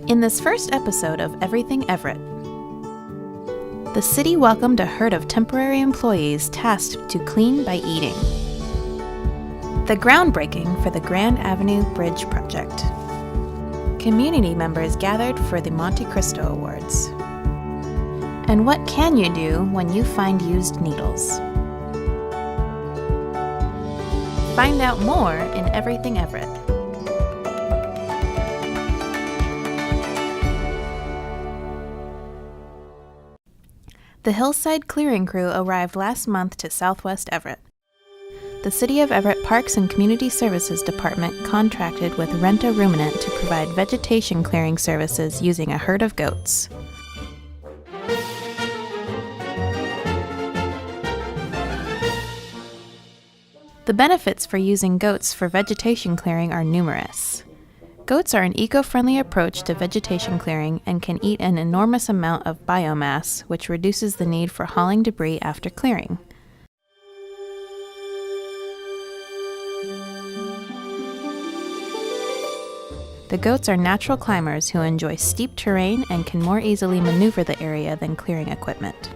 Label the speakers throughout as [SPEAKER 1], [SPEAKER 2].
[SPEAKER 1] In this first episode of Everything Everett, the city welcomed a herd of temporary employees tasked to clean by eating. The groundbreaking for the Grand Avenue Bridge project. Community members gathered for the Monte Cristo Awards. And what can you do when you find used needles? Find out more in Everything Everett. The Hillside clearing crew arrived last month to Southwest Everett. The City of Everett Parks and Community Services Department contracted with Rent-A Ruminant to provide vegetation clearing services using a herd of goats. The benefits for using goats for vegetation clearing are numerous. Goats are an eco-friendly approach to vegetation clearing and can eat an enormous amount of biomass, which reduces the need for hauling debris after clearing. The goats are natural climbers who enjoy steep terrain and can more easily maneuver the area than clearing equipment.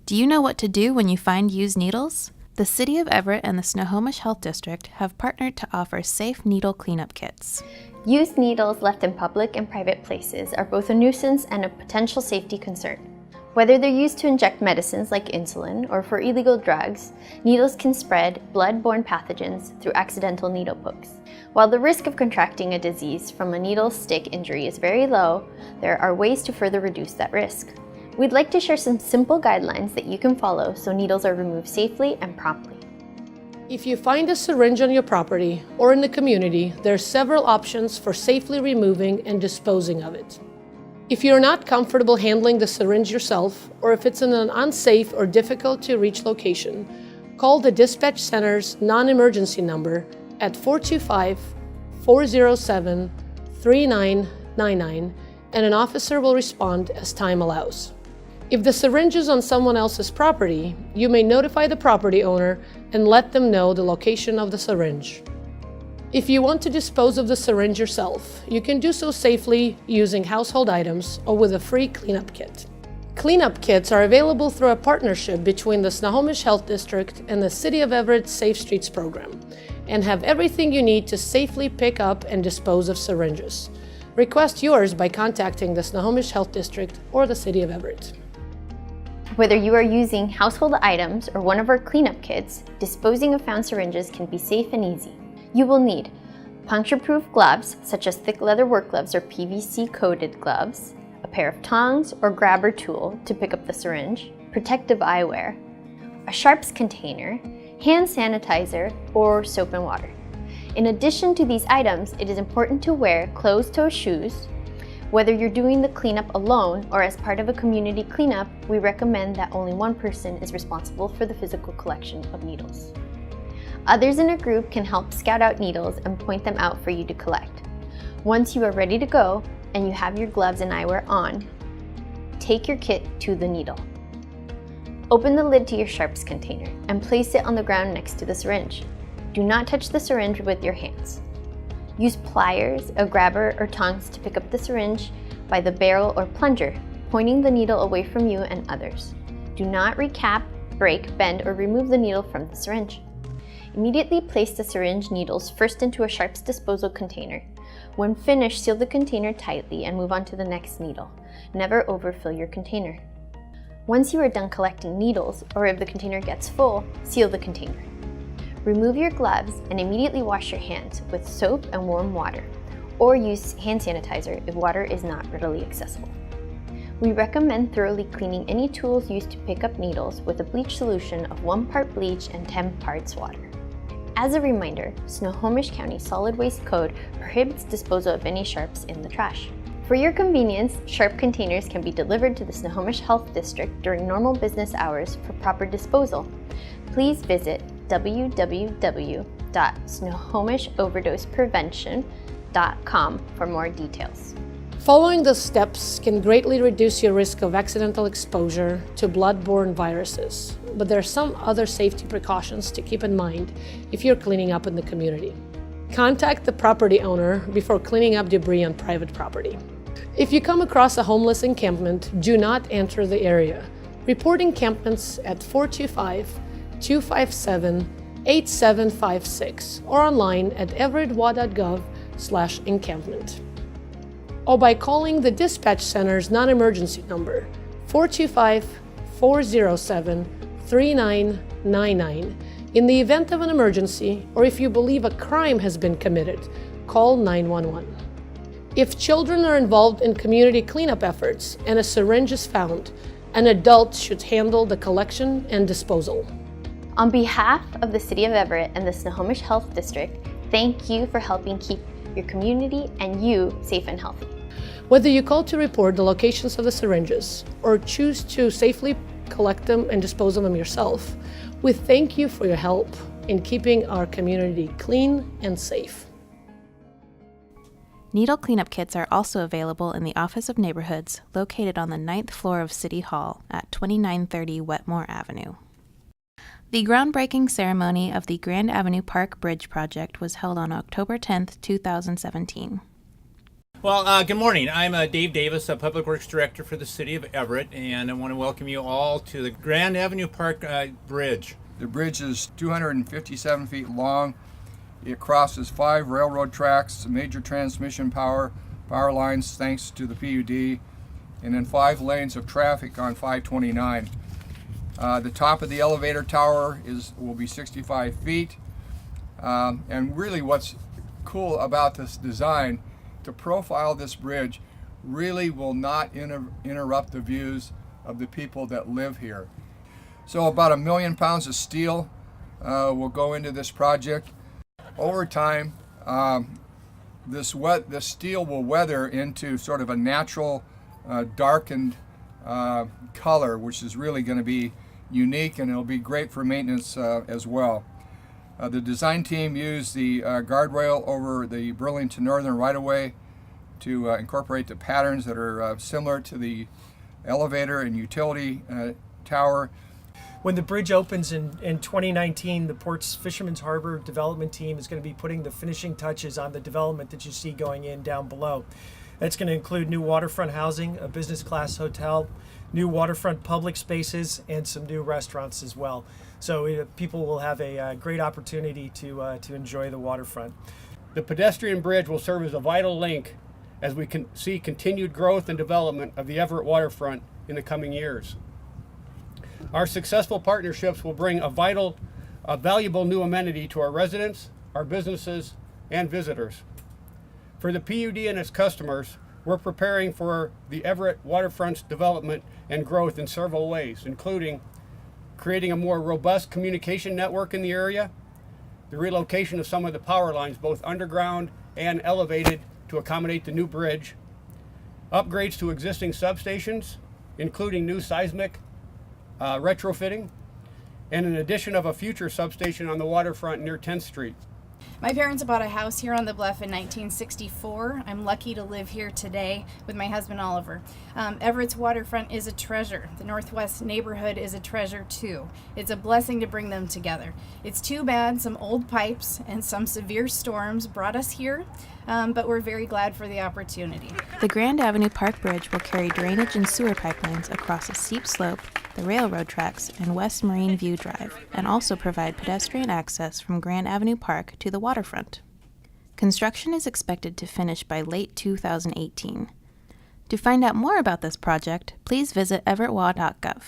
[SPEAKER 1] Do you know what to do when you find used needles? The City of Everett and the Snohomish Health District have partnered to offer safe needle cleanup kits.
[SPEAKER 2] Used needles left in public and private places are both a nuisance and a potential safety concern. Whether they're used to inject medicines like insulin or for illegal drugs, needles can spread blood-borne pathogens through accidental needle pokes. While the risk of contracting a disease from a needle stick injury is very low, there are ways to further reduce that risk. We'd like to share some simple guidelines that you can follow so needles are removed safely and promptly.
[SPEAKER 3] If you find a syringe on your property or in the community, there are several options for safely removing and disposing of it. If you're not comfortable handling the syringe yourself, or if it's in an unsafe or difficult to reach location, call the dispatch center's non-emergency number at 425-407-3999 and an officer will respond as time allows. If the syringe is on someone else's property, you may notify the property owner and let them know the location of the syringe. If you want to dispose of the syringe yourself, you can do so safely using household items or with a free cleanup kit. Cleanup kits are available through a partnership between the Snohomish Health District and the City of Everett Safe Streets program, and have everything you need to safely pick up and dispose of syringes. Request yours by contacting the Snohomish Health District or the City of Everett.
[SPEAKER 2] Whether you are using household items or one of our cleanup kits, disposing of found syringes can be safe and easy. You will need puncture-proof gloves, such as thick leather work gloves or PVC-coated gloves, a pair of tongs or grabber tool to pick up the syringe, protective eyewear, a sharps container, hand sanitizer, or soap and water. In addition to these items, it is important to wear closed-toe shoes. Whether you're doing the cleanup alone or as part of a community cleanup, we recommend that only one person is responsible for the physical collection of needles. Others in a group can help scout out needles and point them out for you to collect. Once you are ready to go and you have your gloves and eyewear on, take your kit to the needle. Open the lid to your sharps container and place it on the ground next to the syringe. Do not touch the syringe with your hands. Use pliers, a grabber, or tongs to pick up the syringe by the barrel or plunger, pointing the needle away from you and others. Do not recap, break, bend, or remove the needle from the syringe. Immediately place the syringe needles first into a sharps disposal container. When finished, seal the container tightly and move on to the next needle. Never overfill your container. Once you are done collecting needles, or if the container gets full, seal the container. Remove your gloves and immediately wash your hands with soap and warm water, or use hand sanitizer if water is not readily accessible. We recommend thoroughly cleaning any tools used to pick up needles with a bleach solution of 1 part bleach and 10 parts water. As a reminder, Snohomish County Solid Waste Code prohibits disposal of any sharps in the trash. For your convenience, sharp containers can be delivered to the Snohomish Health District during normal business hours for proper disposal. Please visit www.snohomishoverdoseprevention.com for more details.
[SPEAKER 3] Following the steps can greatly reduce your risk of accidental exposure to blood-borne viruses, but there are some other safety precautions to keep in mind if you're cleaning up in the community. Contact the property owner before cleaning up debris on private property. If you come across a homeless encampment, do not enter the area. Report encampments at 425-257-8756 or online at everettwa.gov/encampment. Or by calling the dispatch center's non-emergency number, 425-407-3999. In the event of an emergency, or if you believe a crime has been committed, call 911. If children are involved in community cleanup efforts and a syringe is found, an adult should handle the collection and disposal.
[SPEAKER 2] On behalf of the City of Everett and the Snohomish Health District, thank you for helping keep your community and you safe and healthy.
[SPEAKER 3] Whether you call to report the locations of the syringes or choose to safely collect them and dispose of them yourself, we thank you for your help in keeping our community clean and safe.
[SPEAKER 1] Needle cleanup kits are also available in the Office of Neighborhoods, located on the 9th floor of City Hall at 2930 Wetmore Avenue. The groundbreaking ceremony of the Grand Avenue Park Bridge project was held on October 10th, 2017.
[SPEAKER 4] Well, good morning. I'm Dave Davis, a Public Works Director for the City of Everett, and I want to welcome you all to the Grand Avenue Park Bridge.
[SPEAKER 5] The bridge is 257 feet long. It crosses 5 railroad tracks, major transmission power lines thanks to the PUD, and then 5 lanes of traffic on 529. The top of the elevator tower will be 65 feet. And really what's cool about this design, to profile this bridge really will not interrupt the views of the people that live here. So about 1 million pounds of steel will go into this project. Over time, this steel will weather into sort of a natural darkened color, which is really going to be unique, and it'll be great for maintenance as well. The design team used the guardrail over the Burlington Northern right-of-way to incorporate the patterns that are similar to the elevator and utility tower.
[SPEAKER 6] When the bridge opens in 2019, the Port's Fisherman's Harbor development team is going to be putting the finishing touches on the development that you see going in down below. That's going to include new waterfront housing, a business class hotel, new waterfront public spaces, and some new restaurants as well. So people will have a great opportunity to enjoy the waterfront.
[SPEAKER 7] The pedestrian bridge will serve as a vital link as we can see continued growth and development of the Everett waterfront in the coming years. Our successful partnerships will bring a valuable new amenity to our residents, our businesses, and visitors. For the PUD and its customers, we're preparing for the Everett waterfront's development and growth in several ways, including creating a more robust communication network in the area, the relocation of some of the power lines, both underground and elevated, to accommodate the new bridge, upgrades to existing substations, including new seismic retrofitting, and an addition of a future substation on the waterfront near 10th Street.
[SPEAKER 8] My parents bought a house here on the bluff in 1964. I'm lucky to live here today with my husband Oliver. Everett's waterfront is a treasure. The Northwest neighborhood is a treasure too. It's a blessing to bring them together. It's too bad some old pipes and some severe storms brought us here, but we're very glad for the opportunity.
[SPEAKER 1] The Grand Avenue Park Bridge will carry drainage and sewer pipelines across a steep slope, the railroad tracks, and West Marine View Drive, and also provide pedestrian access from Grand Avenue Park to the waterfront. Construction is expected to finish by late 2018. To find out more about this project, please visit everettwa.gov.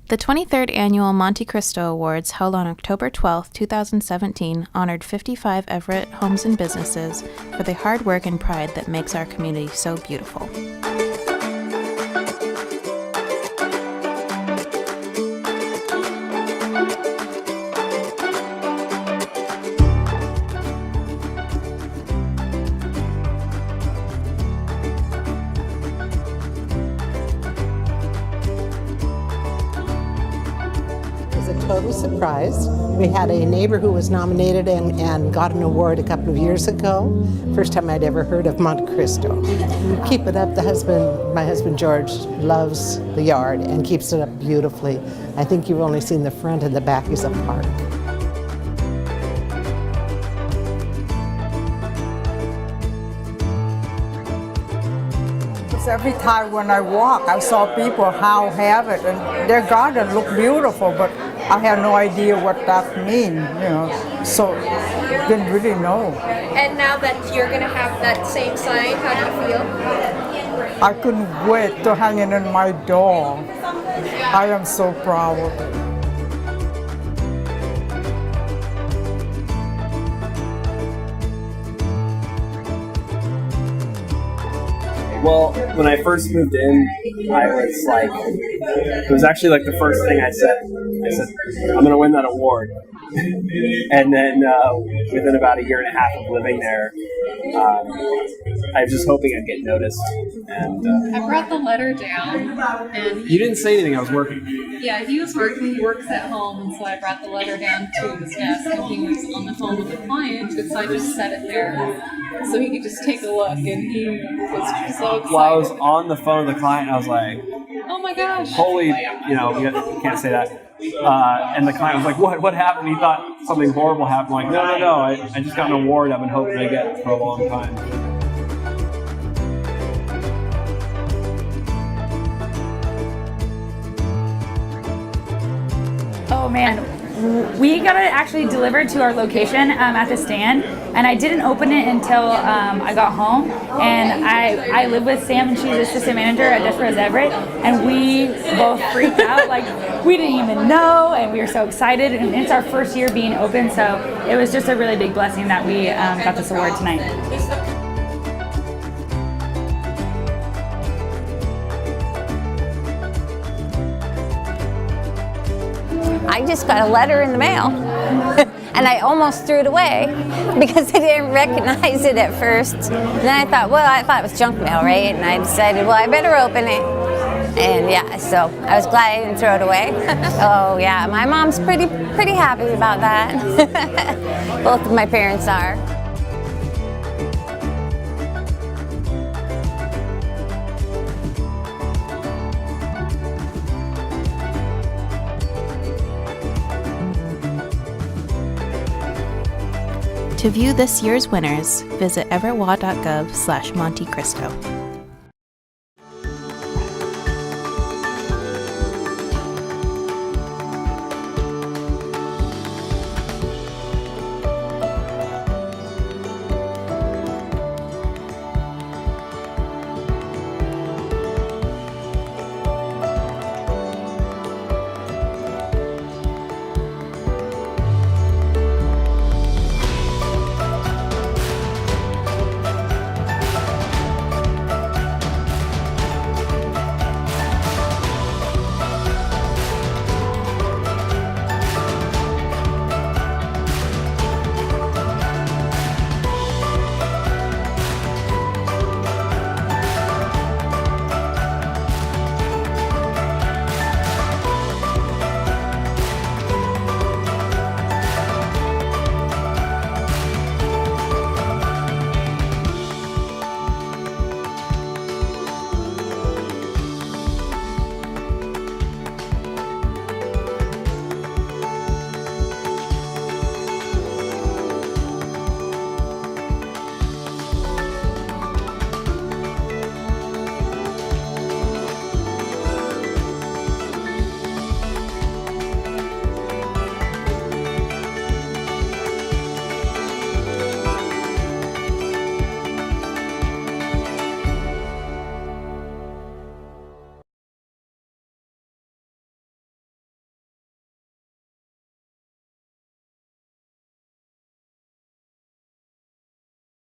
[SPEAKER 1] The 23rd Annual Monte Cristo Awards, held on October 12, 2017, honored 55 Everett homes and businesses for the hard work and pride that makes our community so beautiful.
[SPEAKER 9] total surprise. We had a neighbor who was nominated and got an award a couple of years ago. First time I'd ever heard of Monte Cristo. Keep it up. My husband George, loves the yard and keeps it up beautifully. I think you've only seen the front and the back is a park.
[SPEAKER 10] Every time when I walk, I saw people how have it, and their garden looked beautiful, but I had no idea what that means, so didn't really know.
[SPEAKER 11] And now that you're going to have that same sign, how do you feel?
[SPEAKER 10] I couldn't wait to hang it in my door. I am so proud of it.
[SPEAKER 12] Well, when I first moved in, I was like, it was actually like the first thing I said, I'm going to win that award. And then within about a year and a half of living there, I was just hoping I'd get noticed. And
[SPEAKER 13] I brought the letter down. And
[SPEAKER 12] you didn't say anything, I was working.
[SPEAKER 13] Yeah, he was working, he works at home, and so I brought the letter down to his desk, and he was on the phone with the client, and so I just set it there so he could just take a look, and he was so excited.
[SPEAKER 12] While I was on the phone with the client, I was like,
[SPEAKER 13] oh my gosh.
[SPEAKER 12] Holy, you can't say that. And the client was like, what happened? He thought something horrible happened. I'm like, no, I just got an award I've been hoping to get for a long time.
[SPEAKER 14] Oh man, we got it actually delivered to our location at the stand, and I didn't open it until I got home. And I live with Sam, and she's assistant manager at Everett, and we both freaked out. Like, we didn't even know, and we were so excited. And it's our first year being open, so it was just a really big blessing that we got this award tonight.
[SPEAKER 15] I just got a letter in the mail, and I almost threw it away because I didn't recognize it at first. Then I thought it was junk mail, right? And I decided, I better open it. And yeah, so I was glad I didn't throw it away. Oh yeah, my mom's pretty happy about that. Both of my parents are.
[SPEAKER 1] To view this year's winners, visit everettwa.gov/Monte Cristo.